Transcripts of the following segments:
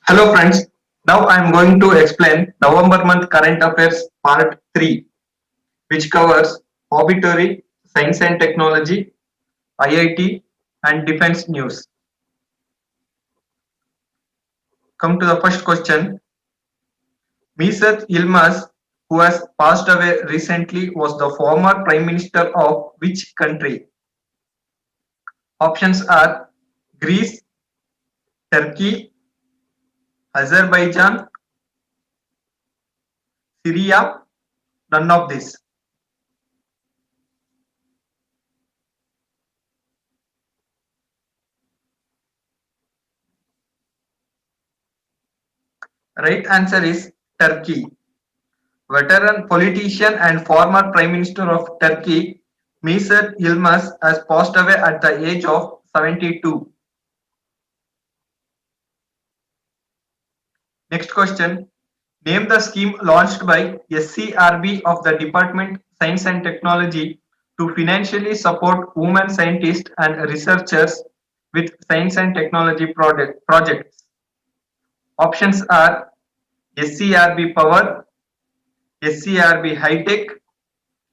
Hello friends, now I am going to explain November month current affairs part 3 which covers obituary, science and technology, IIT and defense news. Come to the first question. Misat Yilmaz, who has passed away recently, was the former prime minister of which country? Options are Greece, Turkey, Azerbaijan, Syria, none of this. Right answer is Turkey. Veteran politician and former Prime Minister of Turkey, Mesut Yilmaz, has passed away at the age of 72. Next question. Name the scheme launched by SCRB of the Department Science and Technology to financially support women scientists and researchers with science and technology projects. Options are SCRB Power, SCRB High Tech,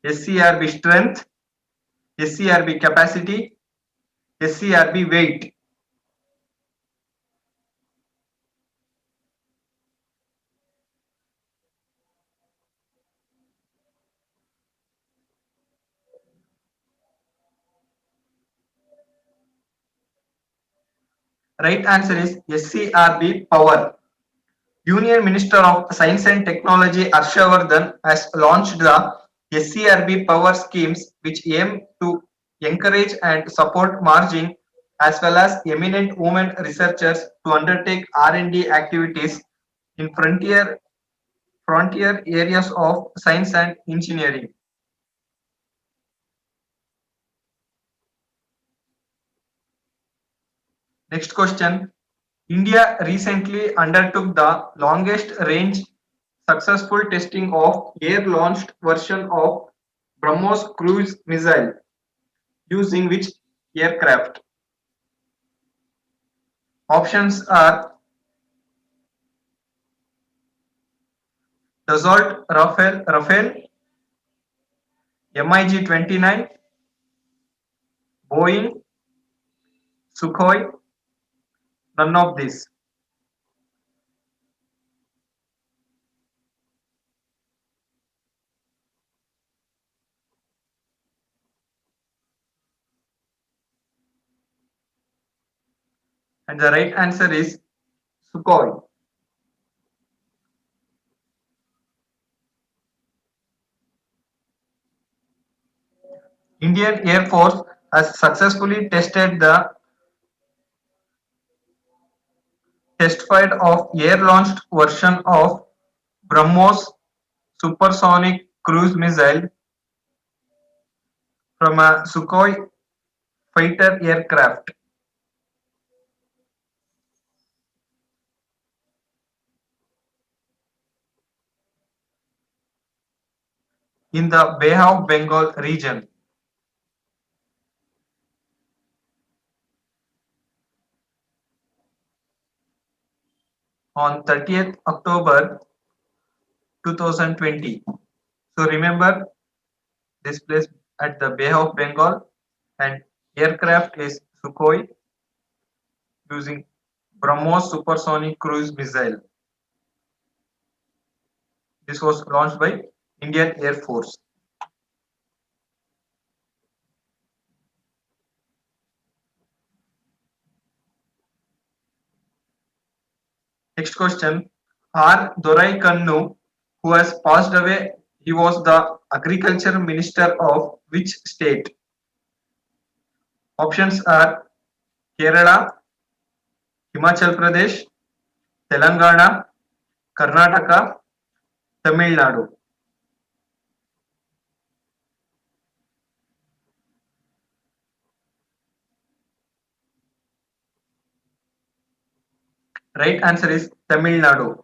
SCRB Strength, SCRB Capacity, SCRB Weight. Right answer is SCRB Power. Union Minister of Science and Technology Harshavardhan has launched the SCRB Power schemes which aim to encourage and support margin as well as eminent women researchers to undertake R&D activities in frontier areas of science and engineering. Next question. India recently undertook the longest range successful testing of air-launched version of BrahMos cruise missile using which aircraft? Options are Dassault Rafale, MiG-29, Boeing, Sukhoi, none of these. And the right answer is Sukhoi. Indian Air Force has successfully tested the test-fired of air-launched version of BrahMos supersonic cruise missile from a Sukhoi fighter aircraft. In the Bay of Bengal region. On 30th October 2020. So remember this place at the Bay of Bengal and aircraft is Sukhoi using BrahMos supersonic cruise missile. This was launched by Indian Air Force. Next question. R. Doraikannu, who has passed away, he was the Agriculture Minister of which state? Options are Kerala, Himachal Pradesh, Telangana, Karnataka, Tamil Nadu. Right answer is Tamil Nadu.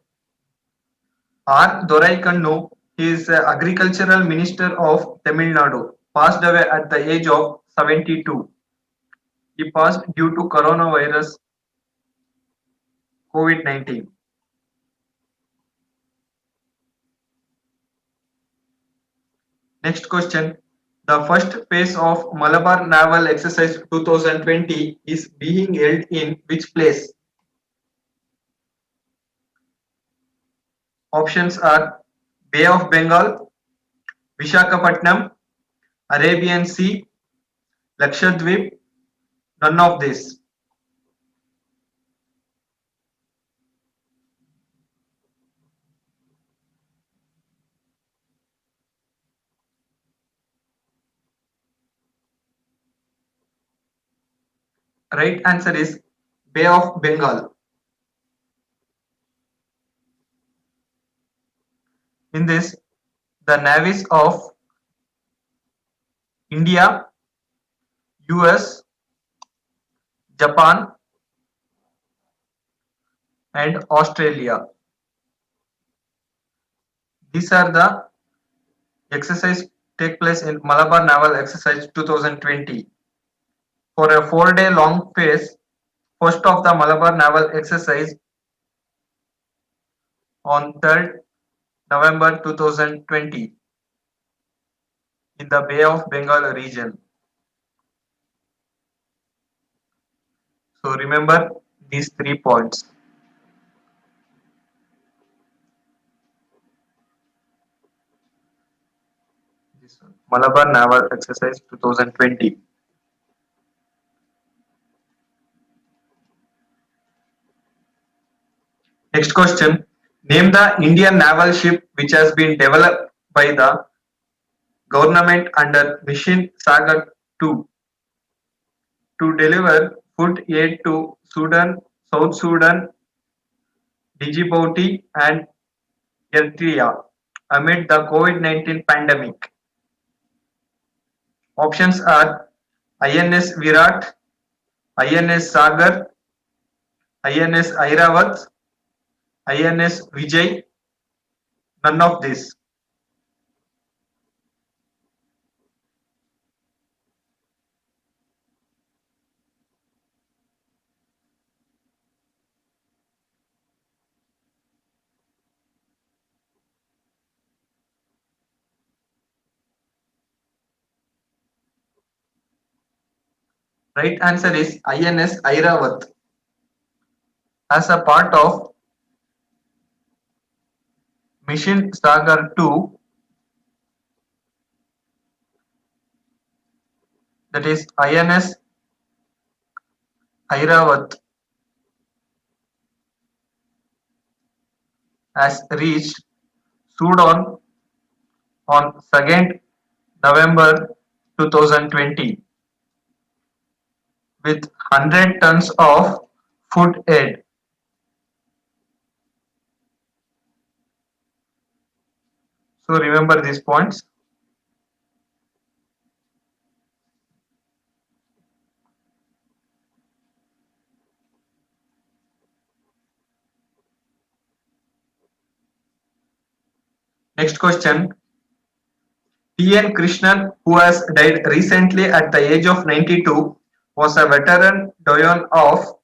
R. Doraikannu is Agricultural Minister of Tamil Nadu, passed away at the age of 72. He passed due to coronavirus COVID-19. Next question. The first phase of Malabar Naval Exercise 2020 is being held in which place? Options are Bay of Bengal, Vishakhapatnam, Arabian Sea, Lakshadweep, none of this. Right answer is Bay of Bengal. In this, the navies of India, US, Japan, and Australia. These are the exercise take place in Malabar Naval Exercise 2020. For a 4-day long phase, first of the Malabar Naval Exercise on 3rd November 2020 in the Bay of Bengal region. So remember these 3 points. This one, Malabar Naval Exercise 2020. Next question. Name the Indian naval ship which has been developed by the government under Mission Sagar 2 to deliver food aid to Sudan, South Sudan, Djibouti, and Eritrea amid the COVID-19 pandemic. Options are INS Virat, INS Sagar, INS Airavat, INS Vijay, none of this. Right answer is INS Airavat. As a part of Mission Sagar 2, that is INS Airavat has reached Sudan on 2nd November 2020 with 100 tons of food aid. So remember these points. Next question. T.N. Krishnan, who has died recently at the age of 92, was a veteran doyen of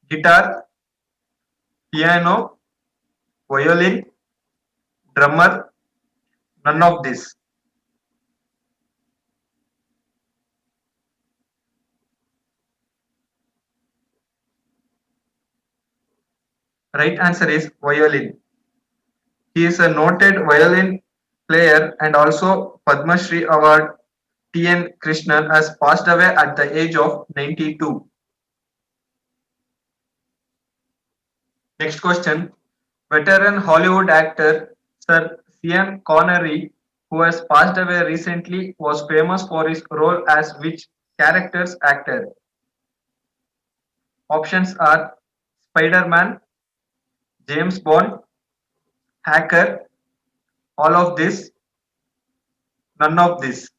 guitar, piano, violin, drummer, none of this. Right answer is violin. He is a noted violin player and also Padma Shri Award. T.N. Krishnan has passed away at the age of 92. Next question. Veteran Hollywood actor Sir Sean Connery, who has passed away recently, was famous for his role as which character's actor? Options are Spider-Man, James Bond, Hacker, all of this, none of this.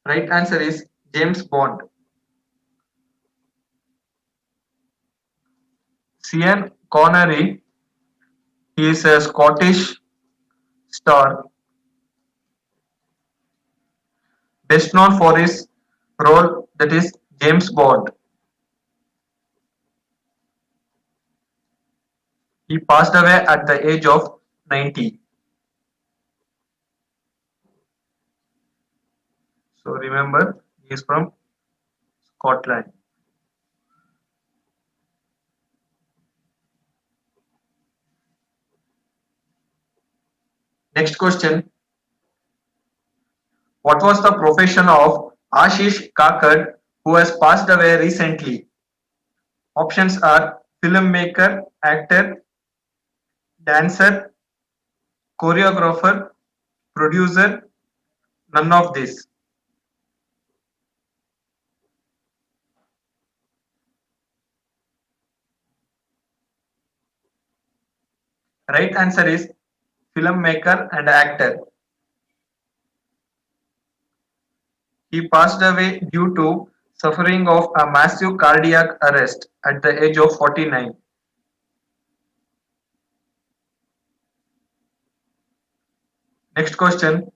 Right answer is James Bond. Sean Connery, he is a Scottish star best known for his role, that is James Bond. He passed away at the age of 90. So remember, he is from Scotland. Next question. What was the profession of Ashish Kakad, who has passed away recently? Options are filmmaker, actor, dancer, choreographer, producer, none of this. Right answer is filmmaker and actor. He passed away due to suffering of a massive cardiac arrest at the age of 49. Next question.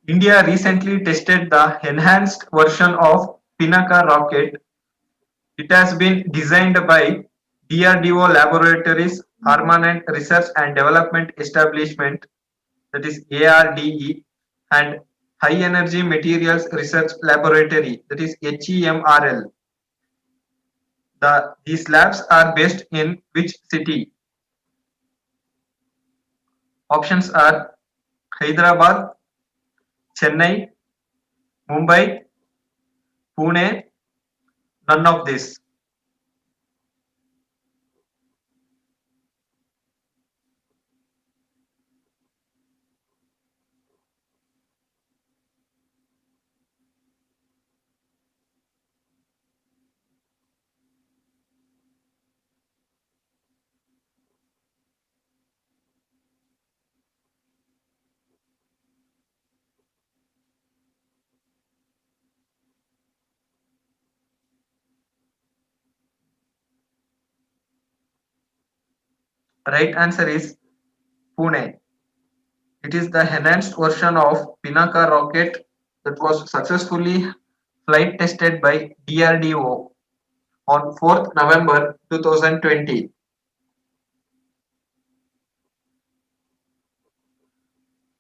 India recently tested the enhanced version of Pinaka rocket. It has been designed by DRDO Laboratories Armament Research and Development Establishment, that is ARDE, and High Energy Materials Research Laboratory, that is HEMRL. These labs are based in which city? Options are Hyderabad, Chennai, Mumbai, Pune, none of this. Right answer is Pune. It is the enhanced version of Pinaka rocket that was successfully flight tested by DRDO on 4th November 2020.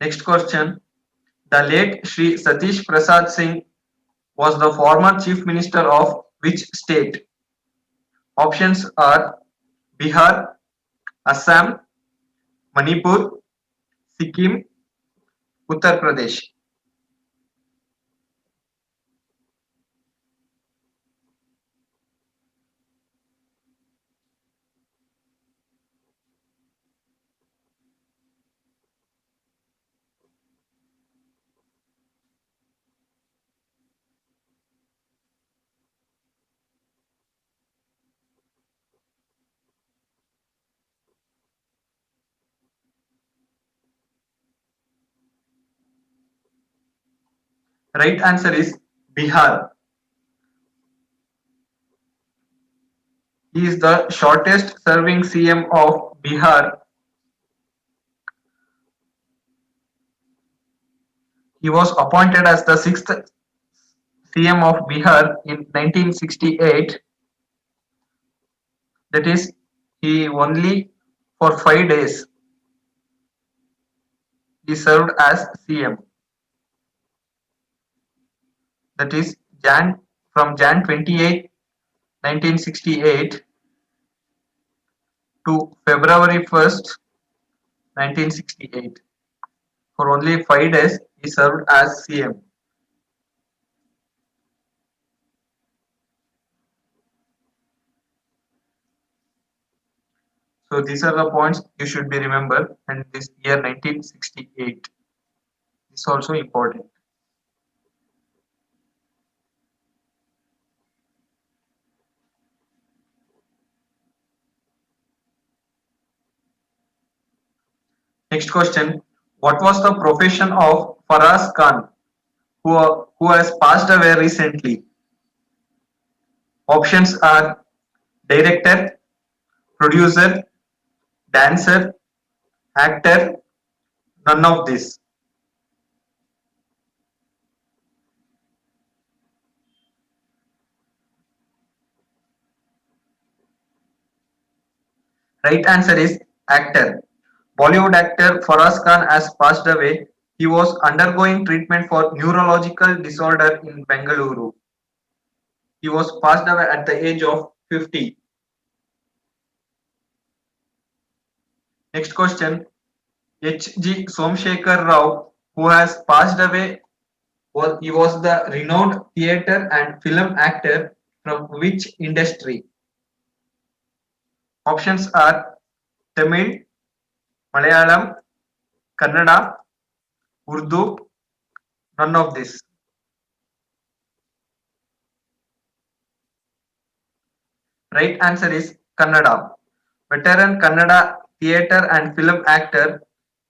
Next question. The late Sri Satish Prasad Singh was the former Chief Minister of which state? Options are Bihar, Assam, Manipur, Sikkim, Uttar Pradesh. Right answer is Bihar. He is the shortest serving CM of Bihar. He was appointed as the sixth CM of Bihar in 1968. That is, he only for 5 days he served as CM. That is from Jan 28, 1968 to February 1st, 1968. For only 5 days he served as CM. So these are the points you should be remembered, and this year 1968 is also important. Next question. What was the profession of Faraz Khan, who has passed away recently? Options are director, producer, dancer, actor, none of this. Right answer is actor. Bollywood actor Faraz Khan has passed away. He was undergoing treatment for neurological disorder in Bengaluru. He was passed away at the age of 50. Next question. H.G. Somshekhar Rao, who has passed away, he was the renowned theatre and film actor from which industry? Options are Tamil, Malayalam, Kannada, Urdu, none of this. Right answer is Kannada. Veteran Kannada theatre and film actor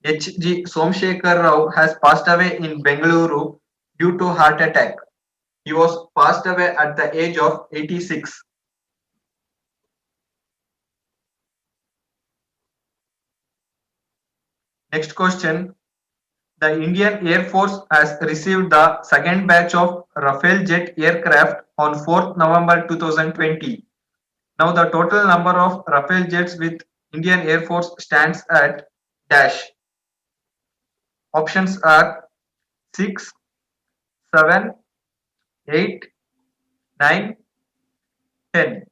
H.G. Somshekhar Rao has passed away in Bengaluru due to heart attack. He was passed away at the age of 86. Next question. The Indian Air Force has received the second batch of Rafale jet aircraft on 4th November 2020. Now the total number of Rafale jets with Indian Air Force stands at dash. Options are 6, 7, 8, 9, 10.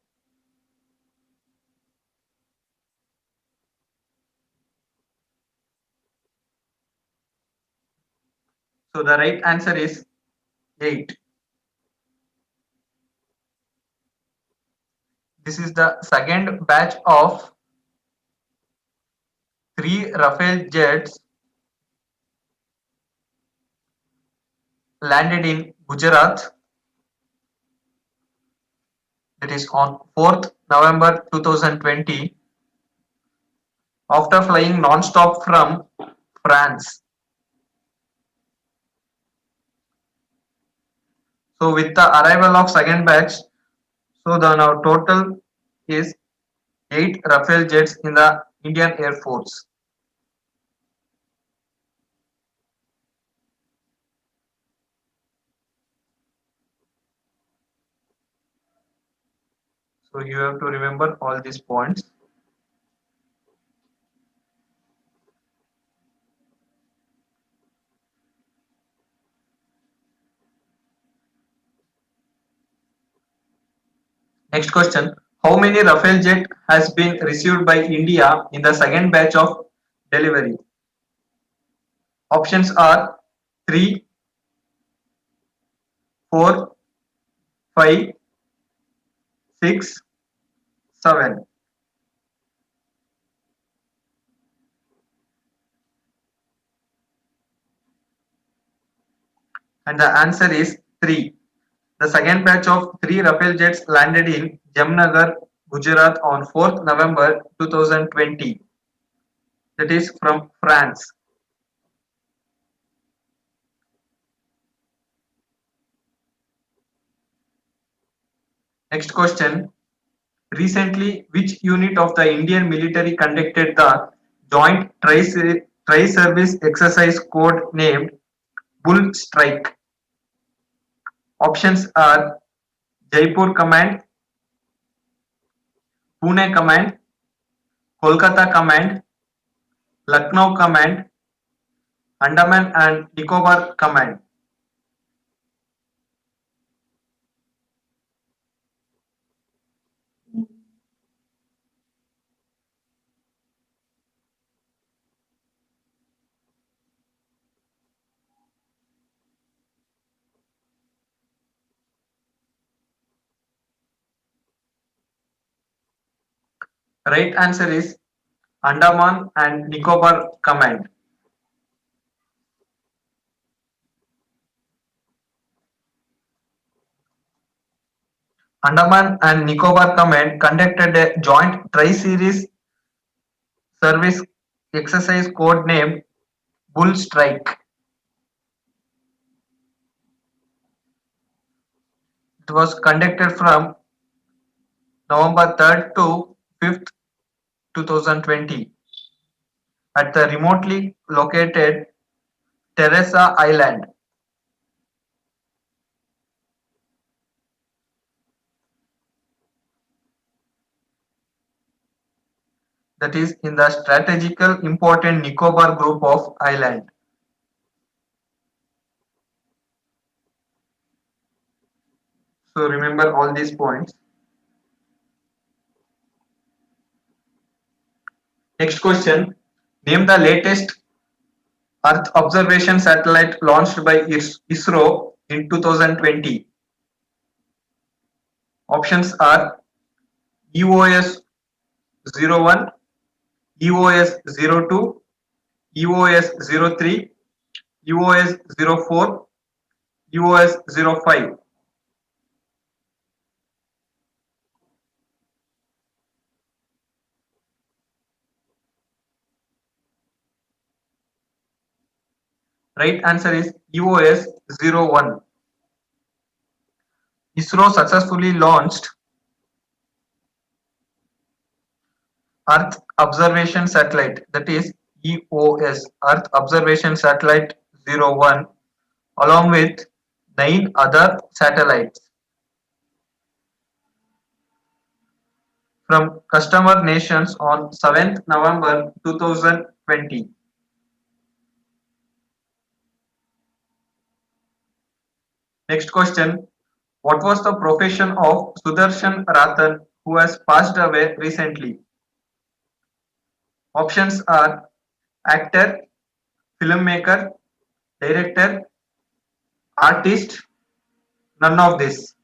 So the right answer is 8. This is the second batch of 3 Rafale jets landed in Gujarat, that is on 4th November 2020, after flying non-stop from France. So with the arrival of second batch, so the now total is 8 Rafale jets in the Indian Air Force. So you have to remember all these points. Next question. How many Rafale jet has been received by India in the second batch of delivery? Options are 3, 4, 5, 6, 7. And the answer is 3. The second batch of 3 Rafale jets landed in Jamnagar, Gujarat on 4th November 2020. That is from France. Next question. Recently, which unit of the Indian military conducted the joint tri-service exercise code named Bull Strike? Options are Jaipur Command, Pune Command, Kolkata Command, Lucknow Command, Andaman and Nicobar Command. Right answer is Andaman and Nicobar Command. Andaman and Nicobar Command conducted a joint tri-series service exercise code named Bull Strike. It was conducted from November 3rd to 5th, 2020 at the remotely located Teresa Island. that is in the strategical important Nicobar group of island. So remember all these points. Next question. Name the latest Earth observation satellite launched by ISRO in 2020. Options are EOS-01, EOS-02, EOS-03, EOS-04, EOS-05. Right answer is EOS-01. ISRO successfully launched Earth Observation Satellite, that is EOS, Earth Observation Satellite 01, along with 9 other satellites from customer nations on 7th November 2020. Next question. What was the profession of Sudarshan Ratan, who has passed away recently? Options are actor, filmmaker, director, artist, none of this.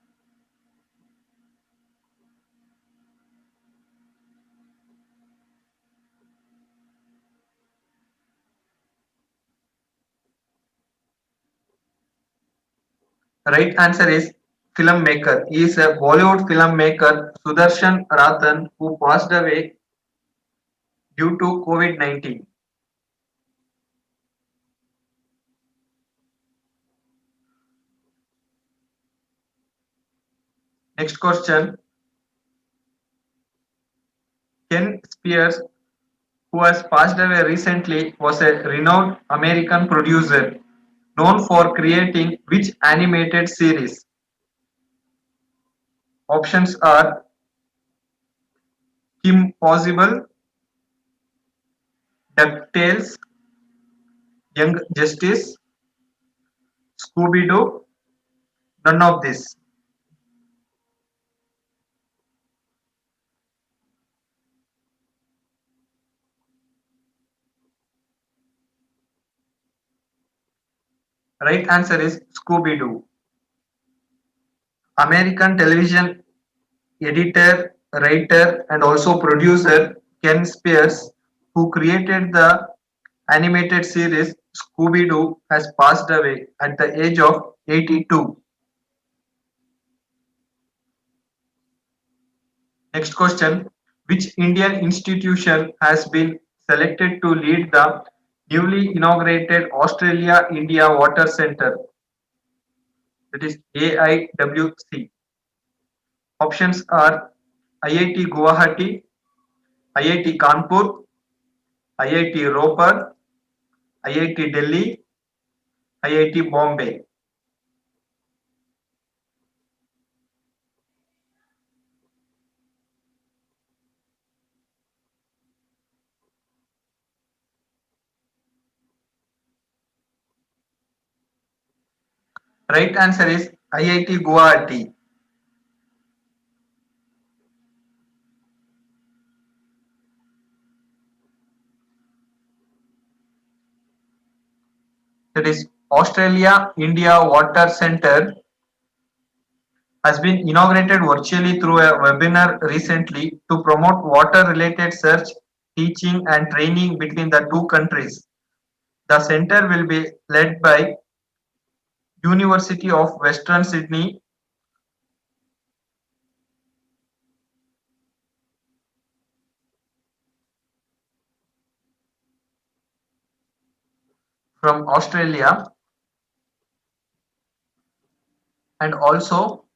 Right answer is filmmaker. He is a Bollywood filmmaker Sudarshan Ratan who passed away due to COVID-19. Next question. Ken Spears, who has passed away recently, was a renowned American producer known for creating which animated series? Options are Kim Possible, DuckTales, Young Justice, Scooby Doo, none of this. Right answer is Scooby Doo. American television editor, writer, and also producer Ken Spears, who created the animated series Scooby Doo, has passed away at the age of 82. Next question. Which Indian institution has been selected to lead the newly inaugurated Australia India Water Centre? That is AIWC. Options are IIT Guwahati, IIT Kanpur, IIT Ropar, IIT Delhi, IIT Bombay. Right answer is IIT Guwahati. That is Australia India Water Centre has been inaugurated virtually through a webinar recently to promote water related research, teaching and training between the two countries. The centre will be led by University of Western Sydney from Australia and also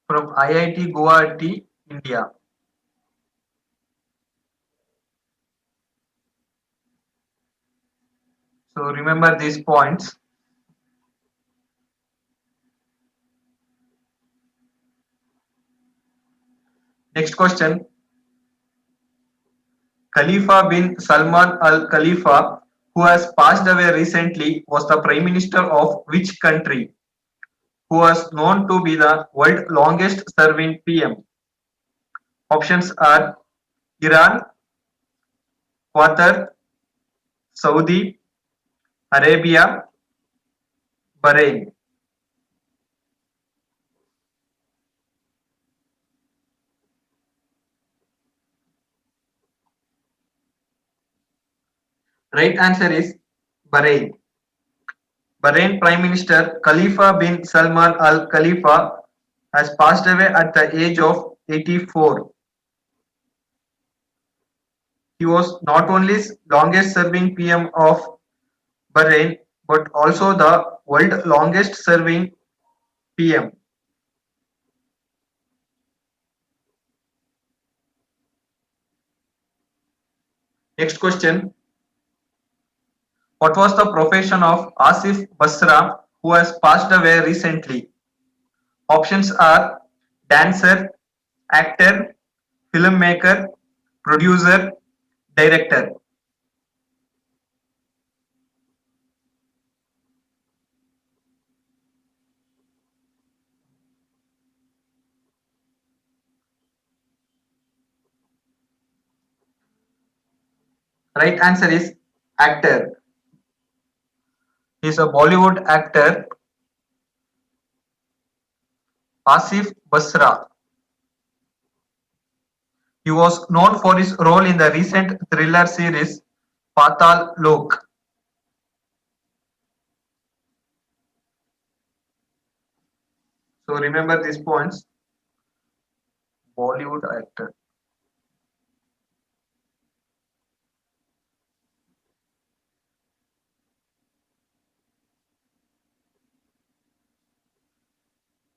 from IIT Guwahati, India. So remember these points. Next question. Khalifa bin Salman Al Khalifa, who has passed away recently, was the Prime Minister of which country? Who was known to be the world's longest serving PM? Options are Iran, Qatar, Saudi Arabia, Bahrain. Right answer is Bahrain. Bahrain Prime Minister Khalifa bin Salman Al Khalifa has passed away at the age of 84. He was not only longest serving PM of Bahrain but also the world longest serving PM. Next question. What was the profession of Asif Basra, who has passed away recently? Options are dancer, actor, filmmaker, producer, director. Right answer is actor. He is a Bollywood actor, Asif Basra. He was known for his role in the recent thriller series Patal Lok. So remember these points. Bollywood actor.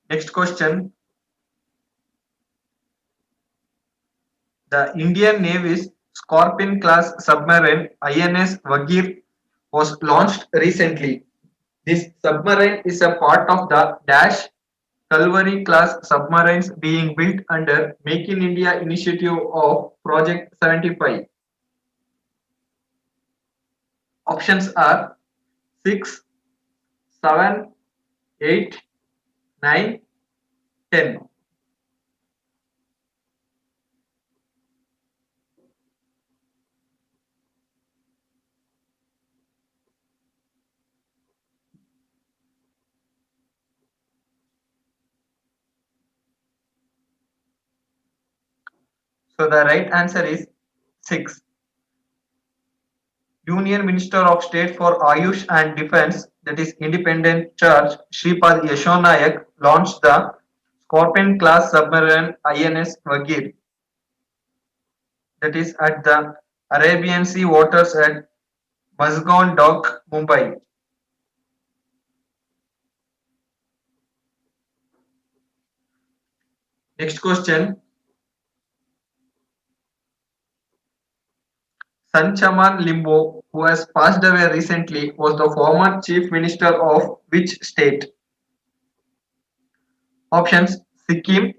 Next question. The Indian Navy's Scorpion class submarine INS Vagir was launched recently. This submarine is a part of the Dash Calvary class submarines being built under Make in India initiative of Project 75. Options are 6, 7, 8, 9, 10. So the right answer is 6. Union Minister of State for Ayush and Defence, that is Independent Church, Shripad Yashonayak, launched the Scorpion class submarine INS Vagir, that is at the Arabian Sea waters at Mazgaon Dock, Mumbai. Next question. Sanchaman Limbo, who has passed away recently, was the former Chief Minister of which state? Options Sikkim,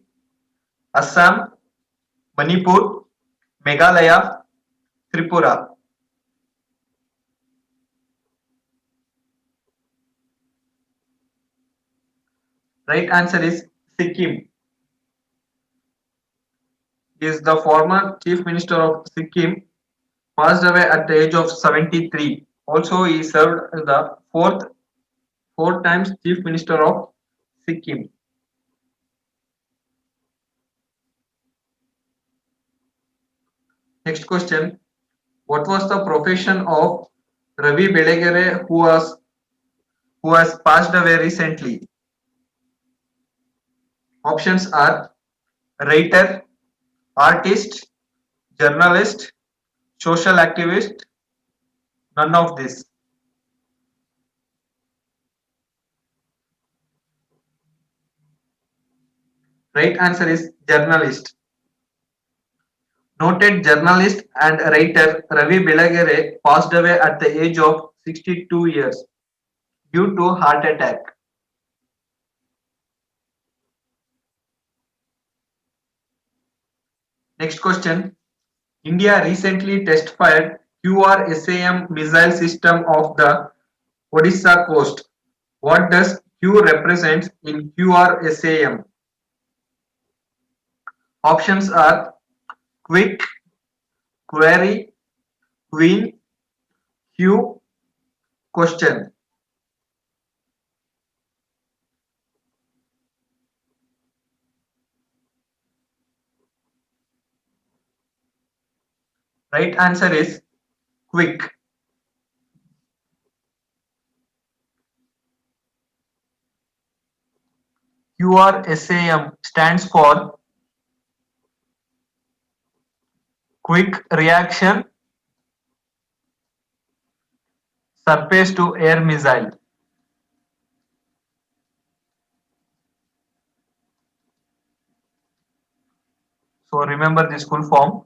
Assam, Manipur, Meghalaya, Tripura. Right answer is Sikkim. He is the former Chief Minister of Sikkim, passed away at the age of 73. Also, he served as the four times Chief Minister of Sikkim. Next question. What was the profession of Ravi Belegere, who has passed away recently? Options are writer, artist, journalist, social activist, none of this. Right answer is journalist. Noted journalist and writer Ravi Belegere passed away at the age of 62 years due to heart attack. Next question. India recently test fired QRSAM missile system of the Odisha coast. What does Q represent in QRSAM? Options are quick, query, queen, Q, question. Right answer is quick. QRSAM stands for quick reaction surface to air missile. So remember this full form.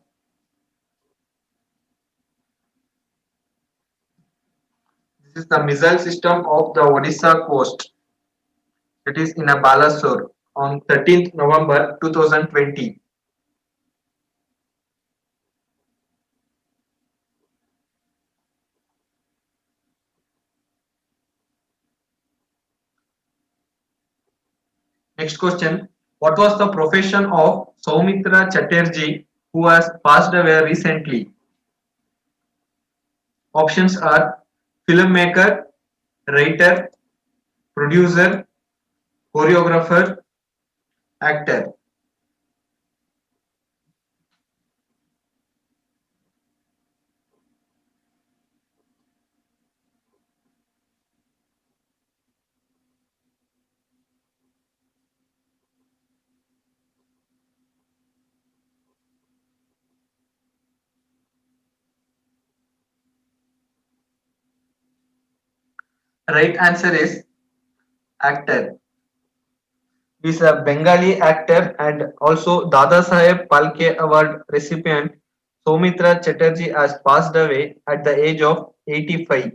This is the missile system of the Odisha coast. It is in a Balasore on 13th November 2020. Next question. What was the profession of Soumitra Chatterjee who has passed away recently? Options are filmmaker, writer, producer, choreographer, actor. Right answer is actor. He is a Bengali actor and also Dada Saheb Phalke Award recipient. Soumitra Chatterjee has passed away at the age of 85.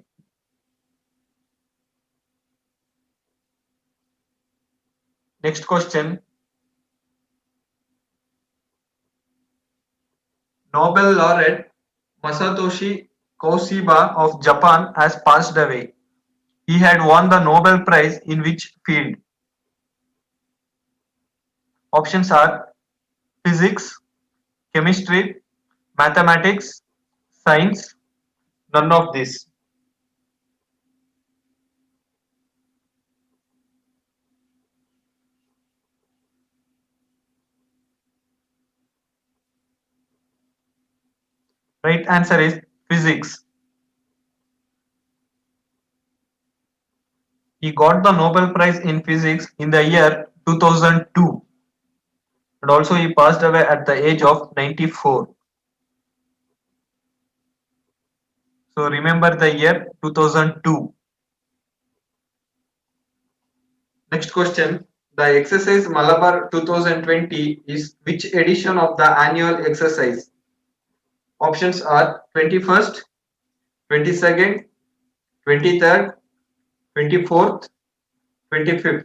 Next question. Nobel laureate Masatoshi Koshiba of Japan has passed away. He had won the Nobel Prize in which field? Options are physics, chemistry, mathematics, science, none of this. Right answer is physics. He got the Nobel Prize in Physics in the year 2002 and also he passed away at the age of 94. So remember the year 2002. Next question. The exercise Malabar 2020 is which edition of the annual exercise? Options are 21st, 22nd, 23rd, 24th, 25th.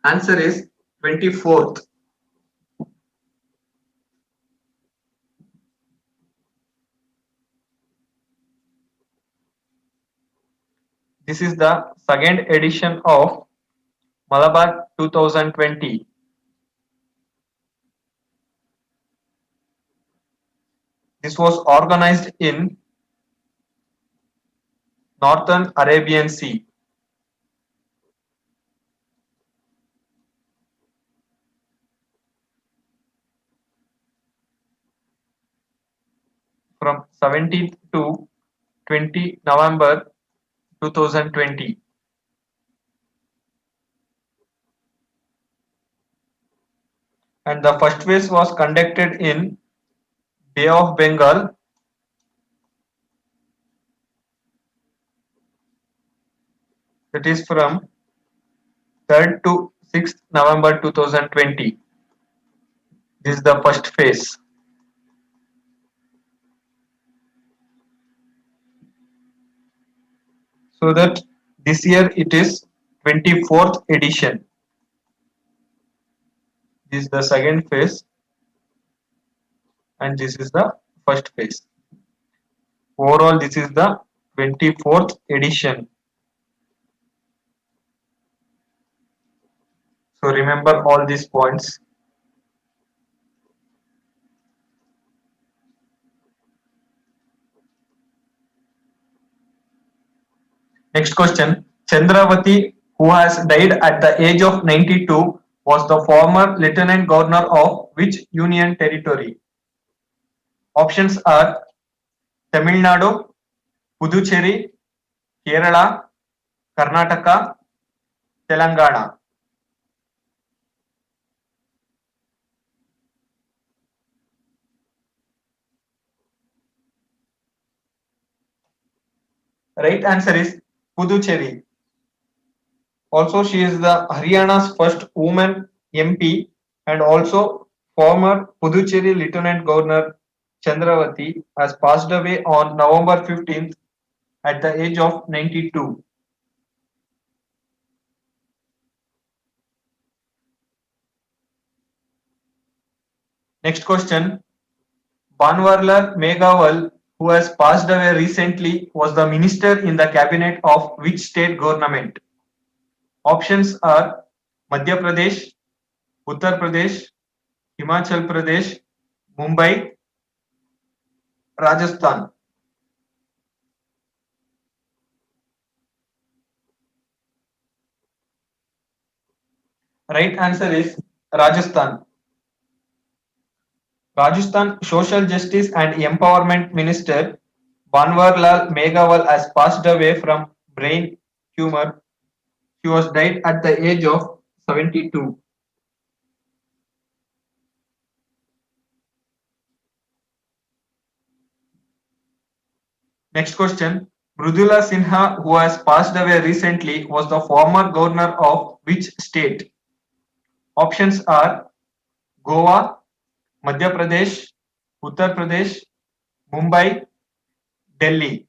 Answer is 24th. This is the second edition of Malabar 2020. This was organized in Northern Arabian Sea from 17th to 20 November 2020. And the first phase was conducted in Bay of Bengal. That is from 3rd to 6th November 2020. This is the first phase. So that This year it is 24th edition. This is the second phase and this is the first phase. Overall, this is the 24th edition. So remember all these points. Next question. Chandravati, who has died at the age of 92, was the former Lieutenant Governor of which Union Territory? Options are Tamil Nadu, Puducherry, Kerala, Karnataka, Telangana. Right answer is Puducherry. Also, she is the Haryana's first woman MP and also former Puducherry Lieutenant Governor Chandravati has passed away on November 15th at the age of 92. Next question. Banwarlal Meghawal, who has passed away recently, was the minister in the cabinet of which state government? Options are Madhya Pradesh, Uttar Pradesh, Himachal Pradesh, Mumbai, Rajasthan. Right answer is Rajasthan. Rajasthan Social Justice and Empowerment Minister Banwarlal Meghawal has passed away from brain tumor. He was died at the age of 72. Next question. Mridula Sinha, who has passed away recently, was the former governor of which state? Options are Goa, Madhya Pradesh, Uttar Pradesh, Mumbai, Delhi.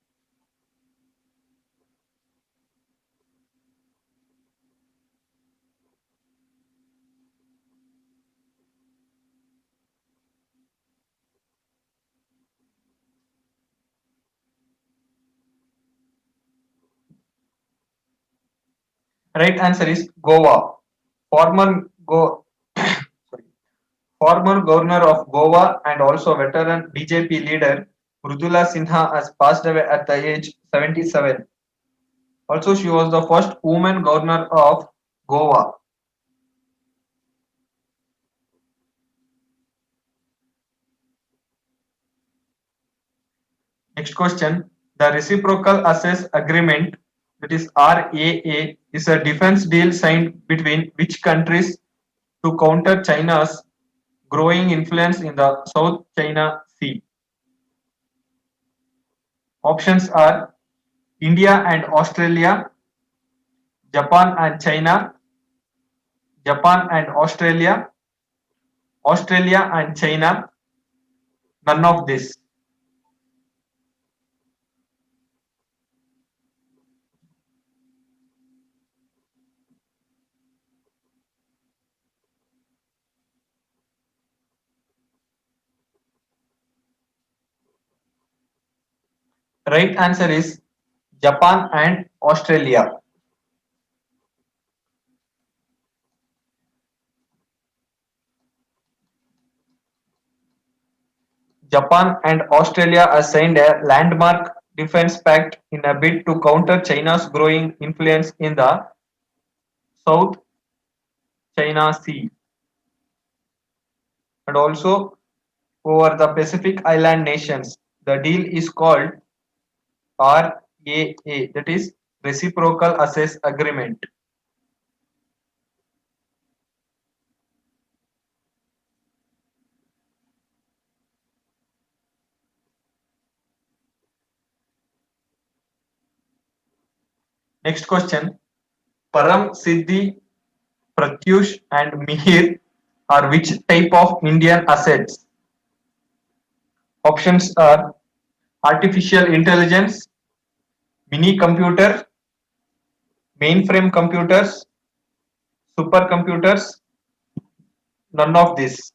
Right answer is Goa. Former Go sorry, former governor of Goa and also veteran BJP leader Mridula Sinha has passed away at the age 77. Also, she was the first woman governor of Goa. Next question. The Reciprocal Access Agreement, that is RAA, is a defense deal signed between which countries to counter China's growing influence in the South China Sea? Options are India and Australia, Japan and China, Japan and Australia, Australia and China, none of this. Right answer is Japan and Australia. Japan and Australia have signed a landmark defense pact in a bid to counter China's growing influence in the South China Sea and also over the Pacific Island nations. The deal is called RAA, that is Reciprocal Access Agreement. Next question. Param, Siddhi, Pratyush, and Mihir are which type of Indian assets? Options are artificial intelligence, mini computer, mainframe computers, supercomputers, none of this.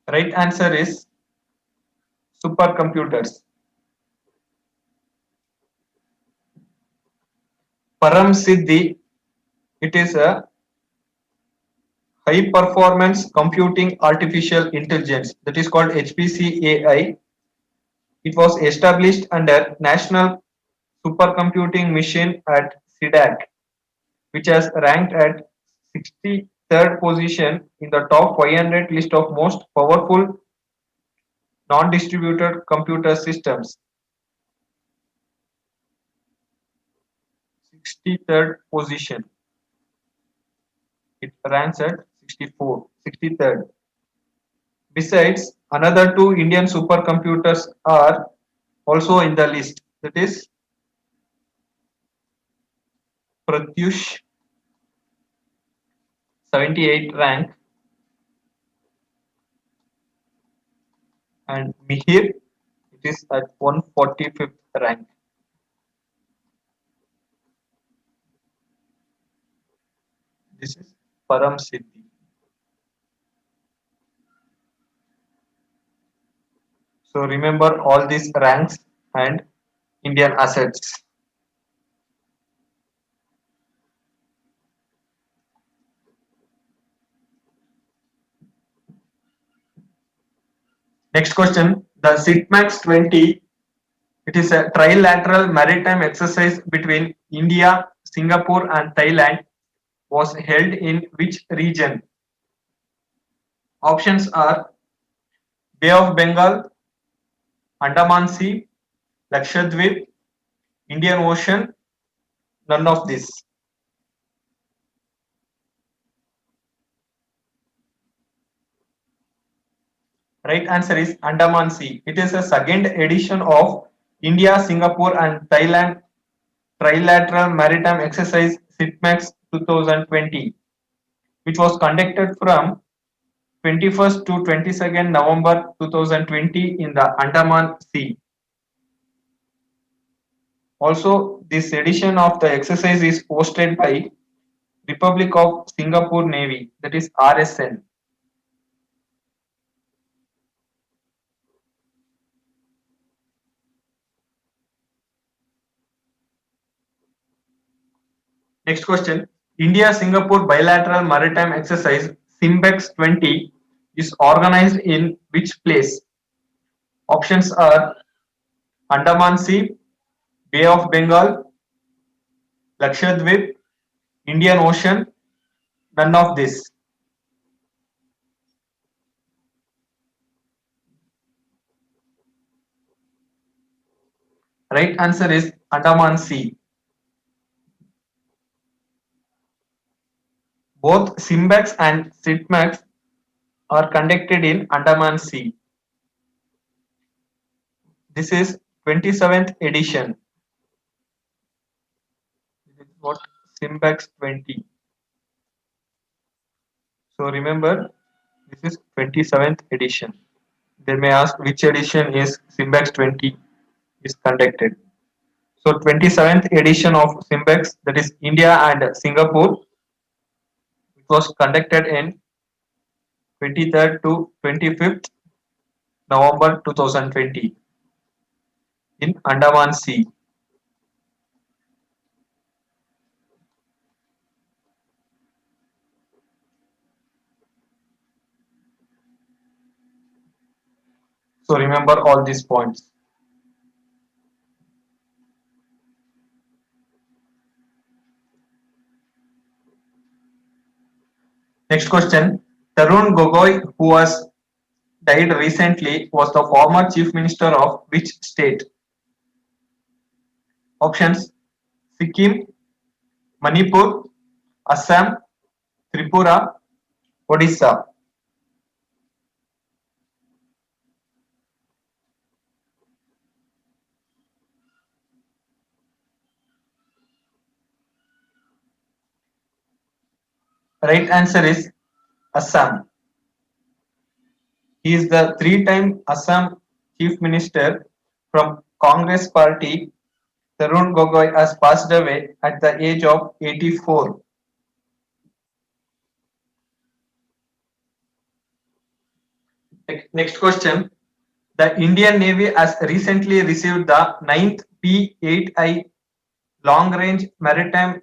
Right answer is supercomputers. Param Siddhi, it is a high performance computing artificial intelligence that is called HPC AI. It was established under National Supercomputing Mission at CDAC, which has ranked at 63rd position in the top 500 list of most powerful non-distributed computer systems. 63rd position. It ranks at 63rd. Besides, another two Indian supercomputers are also in the list. That is Pratyush, 78 rank, and Mihir, it is at 145th rank. This is Param Siddhi. So remember all these ranks and Indian assets. Next question. The SITMAX 20, it is a trilateral maritime exercise between India, Singapore and Thailand, was held in which region? Options are Bay of Bengal, Andaman Sea, Lakshadweep, Indian Ocean, none of this. Right answer is Andaman Sea. It is a second edition of India, Singapore and Thailand Trilateral Maritime Exercise SITMAX 2020, which was conducted from 21st to 22nd November 2020 in the Andaman Sea. Also, this edition of the exercise is hosted by Republic of Singapore Navy, that is RSN. Next question. India-Singapore bilateral maritime exercise SIMBEX 20 is organized in which place? Options are Andaman Sea, Bay of Bengal, Lakshadweep, Indian Ocean, none of this. Right answer is Andaman Sea. Both SIMBEX and SITMAX are conducted in Andaman Sea. This is 27th edition. This is what SIMBEX 20. So remember, this is 27th edition. They may ask which edition is SIMBEX 20 is conducted. So 27th edition of SIMBEX, that is India and Singapore, it was conducted in 23rd to 25th November 2020 in Andaman Sea. So remember all these points. Next question. Tarun Gogoi, who was died recently, was the former chief minister of which state? Options: Sikkim, Manipur, Assam, Tripura, Odisha. Right answer is Assam. He is the three-time Assam chief minister from Congress Party, Tarun Gogoi has passed away at the age of 84. Next question. The Indian Navy has recently received the ninth P-8I Long Range Maritime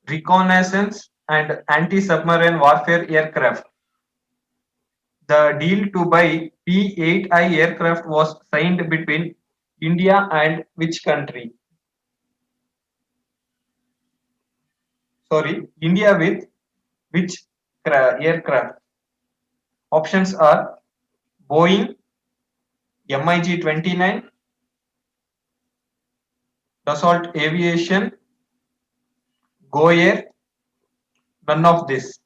Reconnaissance and Anti-Submarine Warfare Aircraft. The deal to buy P-8I aircraft was signed between India and which country? Sorry, India with which aircraft? Options are Boeing, MiG-29, Dassault Aviation, Go Air, none of this.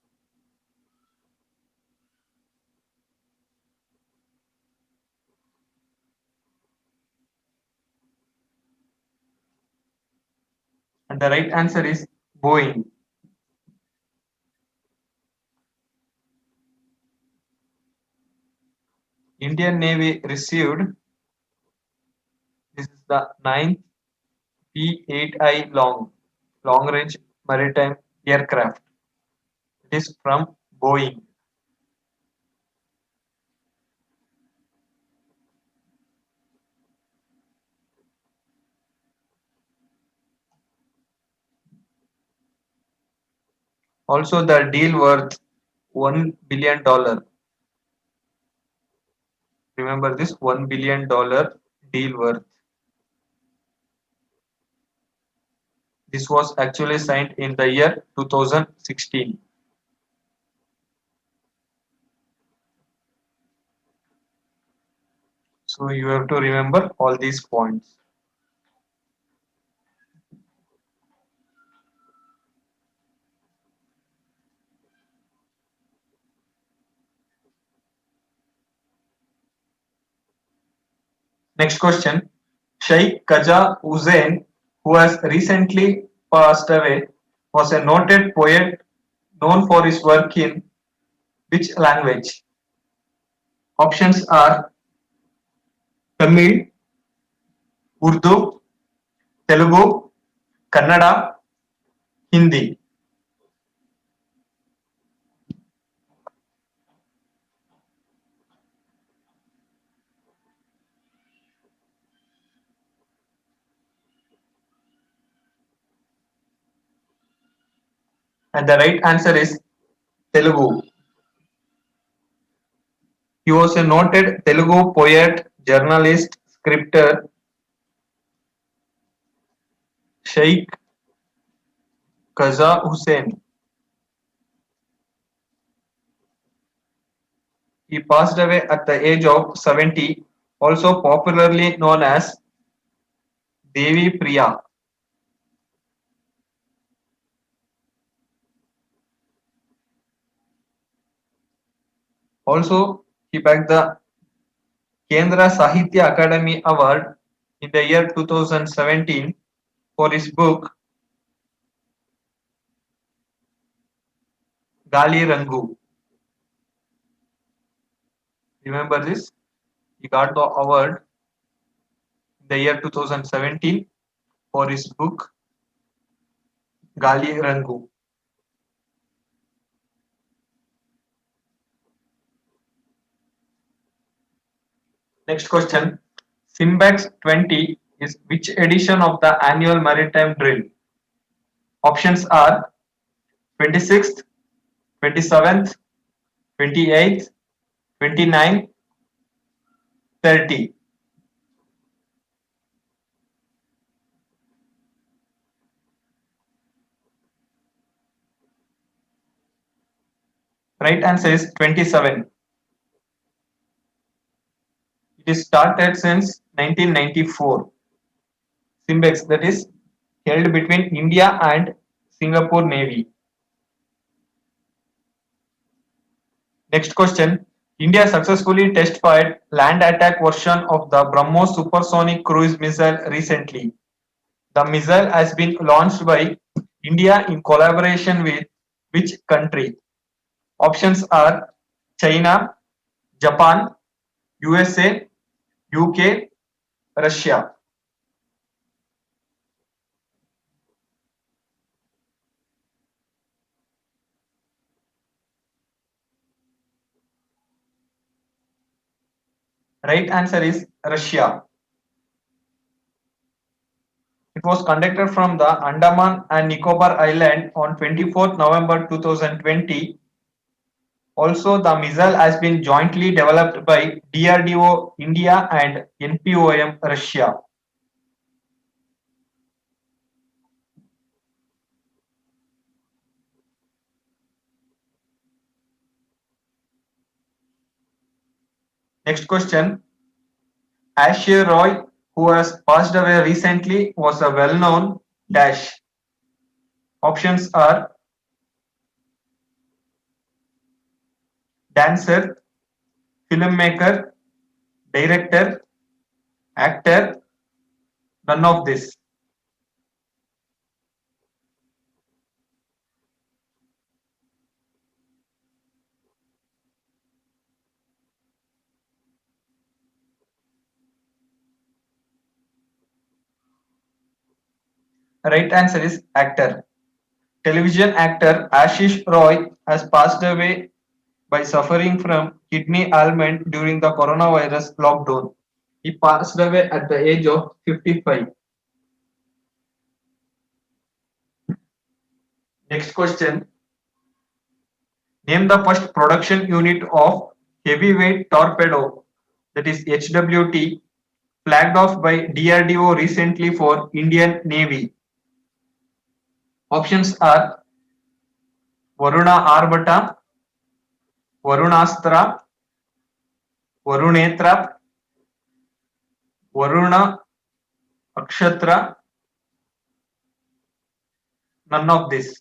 And the right answer is Boeing. Indian Navy received, this is the ninth P-8I long range maritime aircraft. It is from Boeing. Also, the deal worth $1 billion. Remember this $1 billion deal worth. This was actually signed in the year 2016. So you have to remember all these points. Next question. Sheikh Khaja Hussain, who has recently passed away, was a noted poet known for his work in which language? Options are Tamil, Urdu, Telugu, Kannada, Hindi. And the right answer is Telugu. He was a noted Telugu poet, journalist, scripter, Sheikh Khaja Hussain. He passed away at the age of 70, also popularly known as Devi Priya. Also, he bagged the Kendra Sahitya Akademi Award in the year 2017 for his book Gali Rangu. Remember this? He got the award in the year 2017 for his book Gali Rangu. Next question. Simbex 20 is which edition of the annual maritime drill? Options are 26th, 27th, 28th, 29th, 30. Right answer is 27. It is started since 1994. Simbex, that is held between India and Singapore Navy. Next question. India successfully test fired land attack version of the BrahMos supersonic cruise missile recently. The missile has been launched by India in collaboration with which country? Options are China, Japan, USA, UK, Russia. Right answer is Russia. It was conducted from the Andaman and Nicobar Island on 24th November 2020. Also, the missile has been jointly developed by DRDO India and NPOM Russia. Next question. Asher Roy, who has passed away recently, was a well-known dash. Options are dancer, filmmaker, director, actor, none of this. Right answer is actor. Television actor Ashish Roy has passed away by suffering from kidney ailment during the coronavirus lockdown. He passed away at the age of 55. Next question. Name the first production unit of heavyweight torpedo, that is HWT, flagged off by DRDO recently for Indian Navy. Options are Varuna Arbata, Varunastra, Varunetra, Varuna Akshatra, none of this.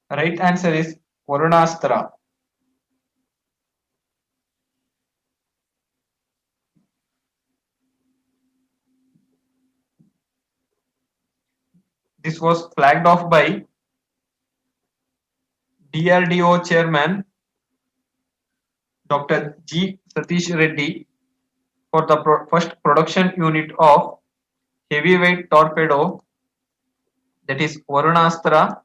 Right answer is Varunastra. This was flagged off by DRDO chairman Dr. G. Satish Reddy for the first production unit of heavyweight torpedo, that is Varunastra,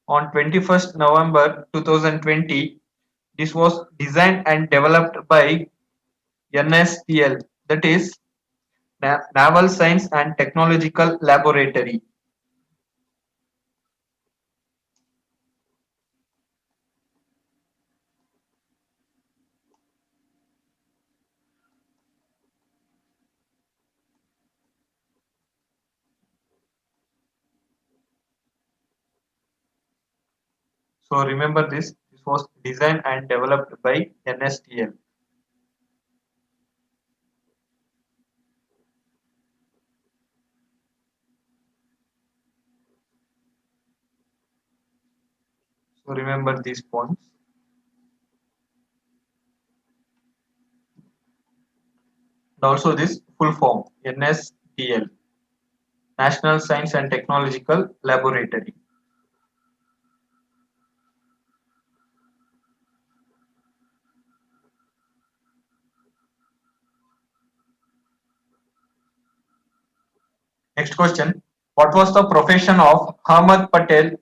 on 21st November 2020. This was designed and developed by NSTL, that is Naval Science and Technological Laboratory. So remember this, this was designed and developed by NSTL. So remember these points. And also this full form, NSTL, National Science and Technological Laboratory. Next question. What was the profession of Ahmad Patel,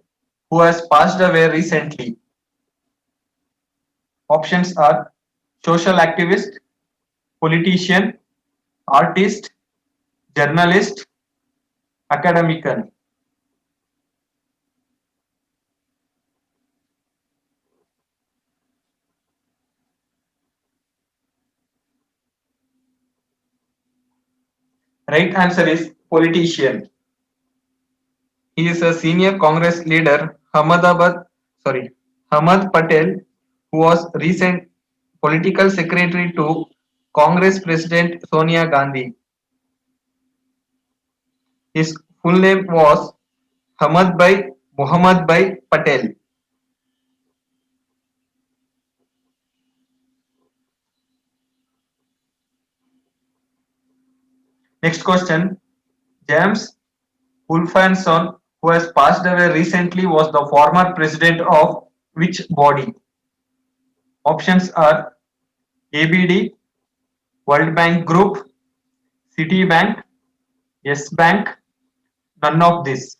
who has passed away recently? Options are social activist, politician, artist, journalist, academician. Right answer is politician. He is a senior Congress leader, Ahmad Patel, who was recent political secretary to Congress President Sonia Gandhi. His full name was Hamad Bhai Muhammad Bhai Patel. Next question. James Wolfenson, who has passed away recently, was the former president of which body? Options are ABD, World Bank Group, Citibank, Yes Bank, none of this.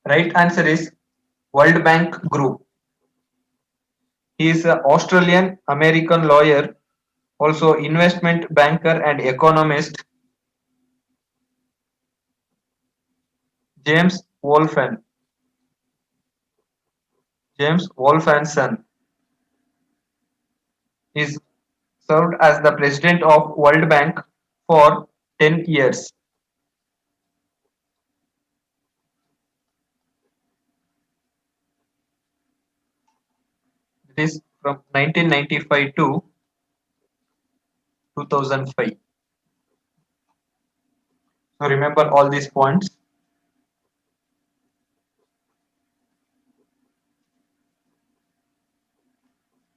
Right answer is World Bank Group. He is an Australian American lawyer, also investment banker and economist. James Wolfen. James Wolfenson is served as the president of World Bank for 10 years. It is from 1995 to 2005. So remember all these points.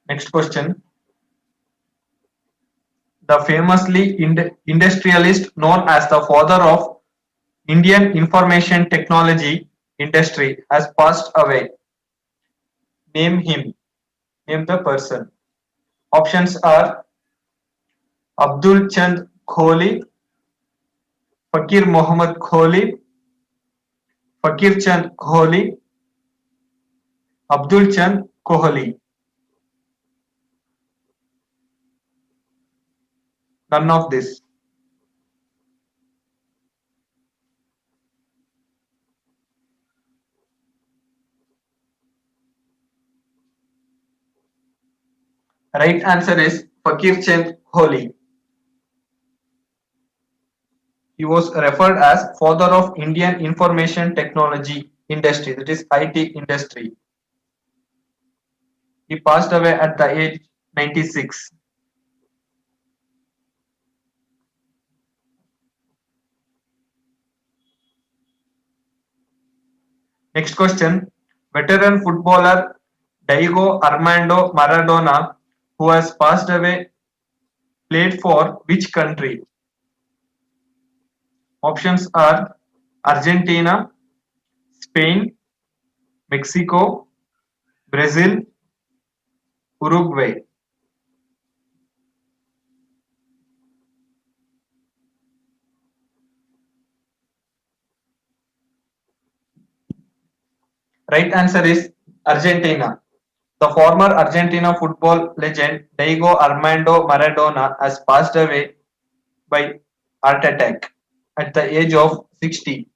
Next question. The famously industrialist known as the father of Indian information technology industry has passed away. Name him. Name the person. Options are Abdul Chand Kohli, Fakir Muhammad Kohli, Fakir Chand Kohli, Abdul Chand Kohli. None of this. Right answer is Fakir Chand Kohli. He was referred as father of Indian information technology industry, that is IT industry. He passed away at the age 96. Next question. Veteran footballer Diego Armando Maradona, who has passed away, played for which country? Options are Argentina, Spain, Mexico, Brazil, Uruguay. Right answer is Argentina. The former Argentina football legend Diego Armando Maradona has passed away by heart attack at the age of 60.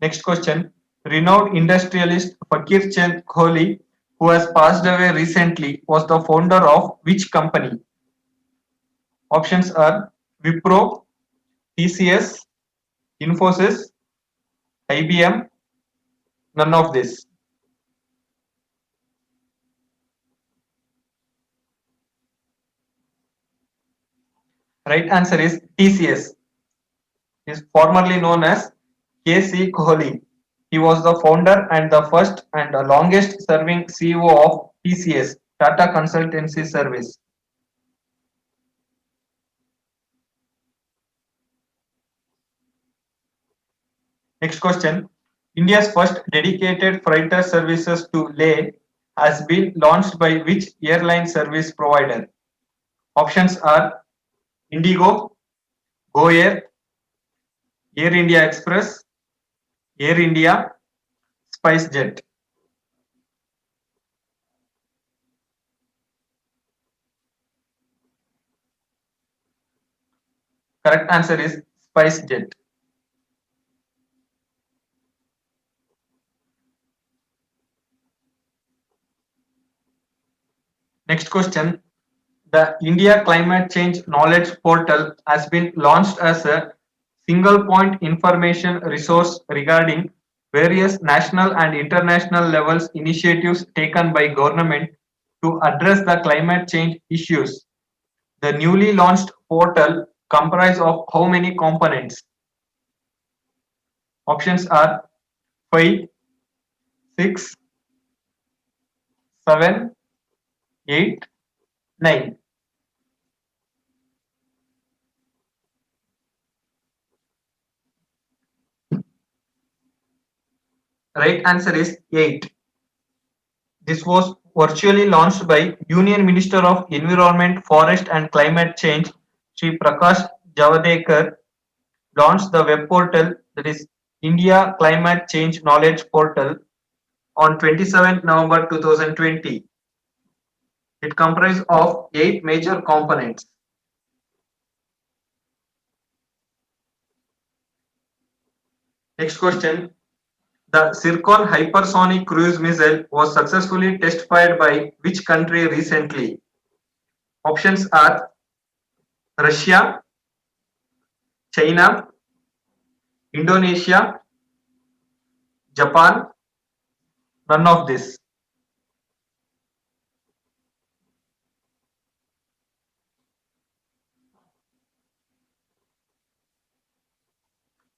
Next question. Renowned industrialist Fakir Chand Kohli, who has passed away recently, was the founder of which company? Options are Wipro, TCS, Infosys, IBM, none of this. Right answer is TCS. Is formerly known as KC Kohli. He was the founder and the first and the longest serving CEO of TCS, Tata Consultancy Service. Next question. India's first dedicated freighter services to Leh has been launched by which airline service provider? Options are Indigo, Go Air, Air India Express, Air India, SpiceJet. Correct answer is SpiceJet. Next question. The India Climate Change Knowledge Portal has been launched as a single point information resource regarding various national and international levels initiatives taken by government to address the climate change issues. The newly launched portal comprise of how many components? Options are 5, 6, 7, 8, 9. Right answer is 8. This was virtually launched by Union Minister of Environment, Forest and Climate Change, Sri Prakash Javadekar, launched the web portal, that is India Climate Change Knowledge Portal, on 27th November 2020. It comprises of 8 major components. Next question. The Zircon hypersonic cruise missile was successfully test fired by which country recently? Options are Russia, China, Indonesia, Japan, none of this.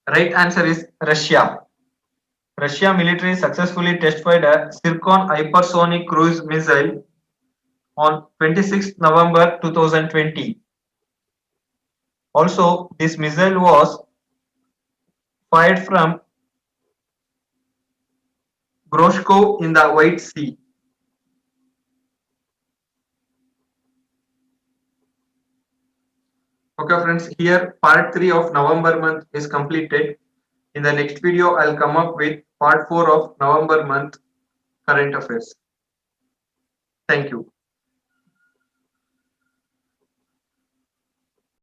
Right answer is Russia. Russia military successfully test fired a Zircon hypersonic cruise missile on 26 November 2020. Also, this missile was fired from Groshko in the White Sea. Okay friends, here part 3 of November month is completed. In the next video, I'll come up with part 4 of November month current affairs. Thank you.